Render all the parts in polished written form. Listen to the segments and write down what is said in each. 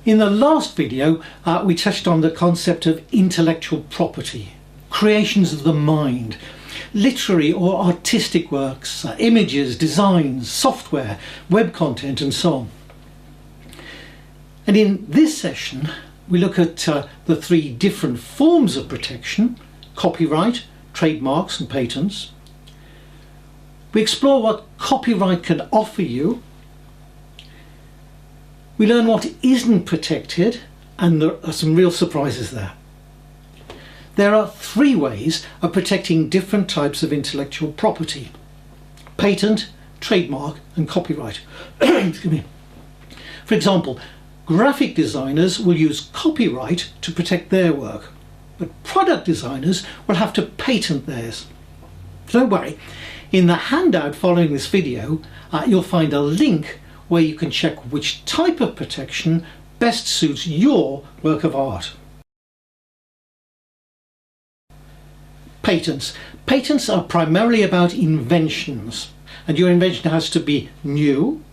In the last video, we touched on the concept of intellectual property, creations of the mind, literary or artistic works, images, designs, software, web content and so on. And in this session, we look at the three different forms of protection: copyright, trademarks and patents. We explore what copyright can offer you. We learn what isn't protected, and there are some real surprises there. There are three ways of protecting different types of intellectual property: patent, trademark and copyright. Excuse me. For example, graphic designers will use copyright to protect their work, but product designers will have to patent theirs. So don't worry, in the handout following this video, you'll find a link where you can check which type of protection best suits your work of art. Patents. Patents are primarily about inventions, and your invention has to be new,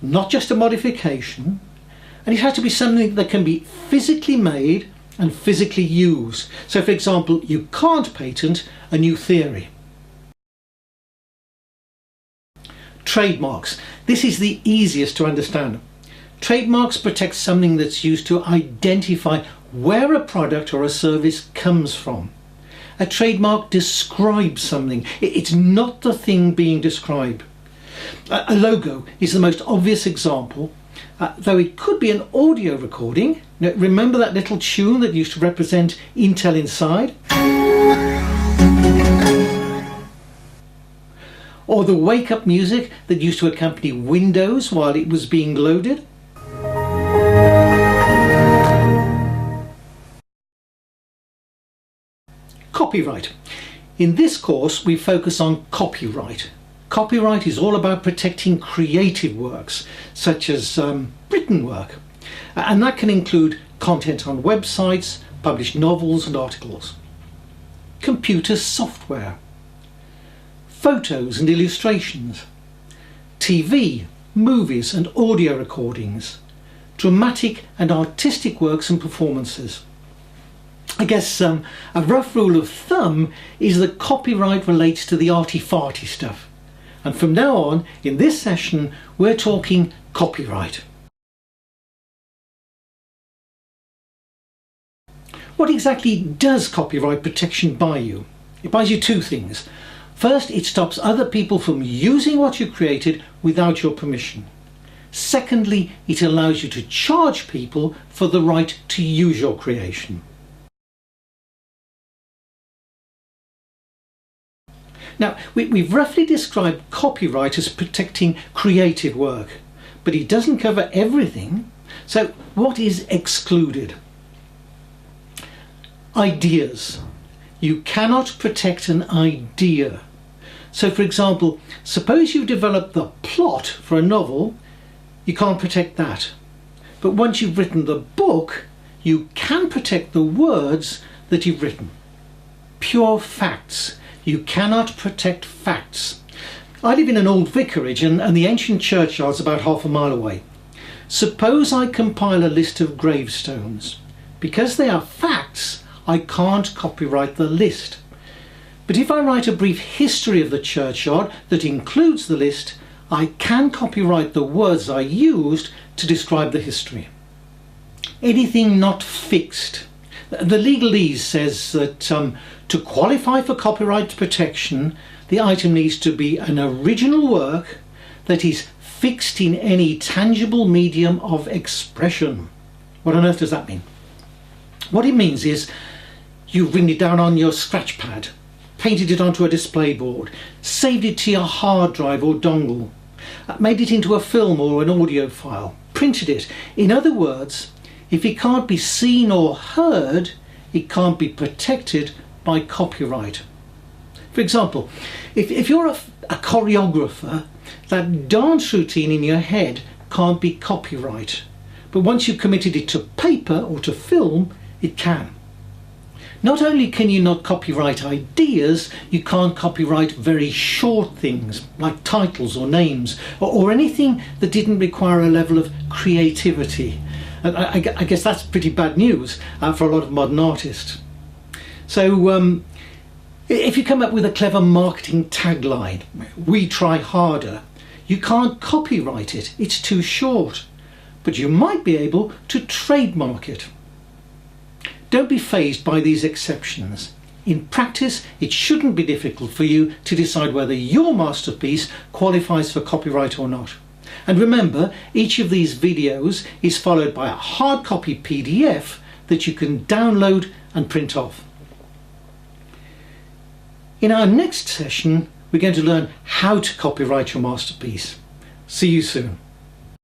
not just a modification, and it has to be something that can be physically made and physically used. So for example, you can't patent a new theory. Trademarks. This is the easiest to understand. Trademarks protect something that's used to identify where a product or a service comes from. A trademark describes something. It's not the thing being described. A logo is the most obvious example, though it could be an audio recording. Now, remember that little tune that used to represent Intel Inside? Or the wake-up music that used to accompany Windows while it was being loaded? Copyright. In this course we focus on copyright. Copyright is all about protecting creative works, such as written work. And that can include content on websites, published novels and articles. Computer software. Photos and illustrations, TV, movies and audio recordings, dramatic and artistic works and performances. I guess a rough rule of thumb is that copyright relates to the arty-farty stuff. And from now on, in this session, we're talking copyright. What exactly does copyright protection buy you? It buys you two things. First, it stops other people from using what you created without your permission. Secondly, it allows you to charge people for the right to use your creation. Now, we've roughly described copyright as protecting creative work, but it doesn't cover everything. So what is excluded? Ideas. You cannot protect an idea. So for example, suppose you've developed the plot for a novel, you can't protect that. But once you've written the book, you can protect the words that you've written. Pure facts. You cannot protect facts. I live in an old vicarage and the ancient churchyard's about half a mile away. Suppose I compile a list of gravestones. Because they are facts, I can't copyright the list. But if I write a brief history of the churchyard that includes the list, I can copyright the words I used to describe the history. Anything not fixed. The legalese says that to qualify for copyright protection, the item needs to be an original work that is fixed in any tangible medium of expression. What on earth does that mean? What it means is you've written it down on your scratch pad, painted it onto a display board, saved it to your hard drive or dongle, made it into a film or an audio file, printed it. In other words, if it can't be seen or heard, it can't be protected by copyright. For example, if you're a choreographer, that dance routine in your head can't be copyright. But once you've committed it to paper or to film, it can. Not only can you not copyright ideas, you can't copyright very short things like titles or names or anything that didn't require a level of creativity. And I guess that's pretty bad news for a lot of modern artists. So if you come up with a clever marketing tagline, "We try harder," you can't copyright it, it's too short. But you might be able to trademark it. Don't be fazed by these exceptions. In practice, it shouldn't be difficult for you to decide whether your masterpiece qualifies for copyright or not. And remember, each of these videos is followed by a hard copy PDF that you can download and print off. In our next session, we're going to learn how to copyright your masterpiece. See you soon.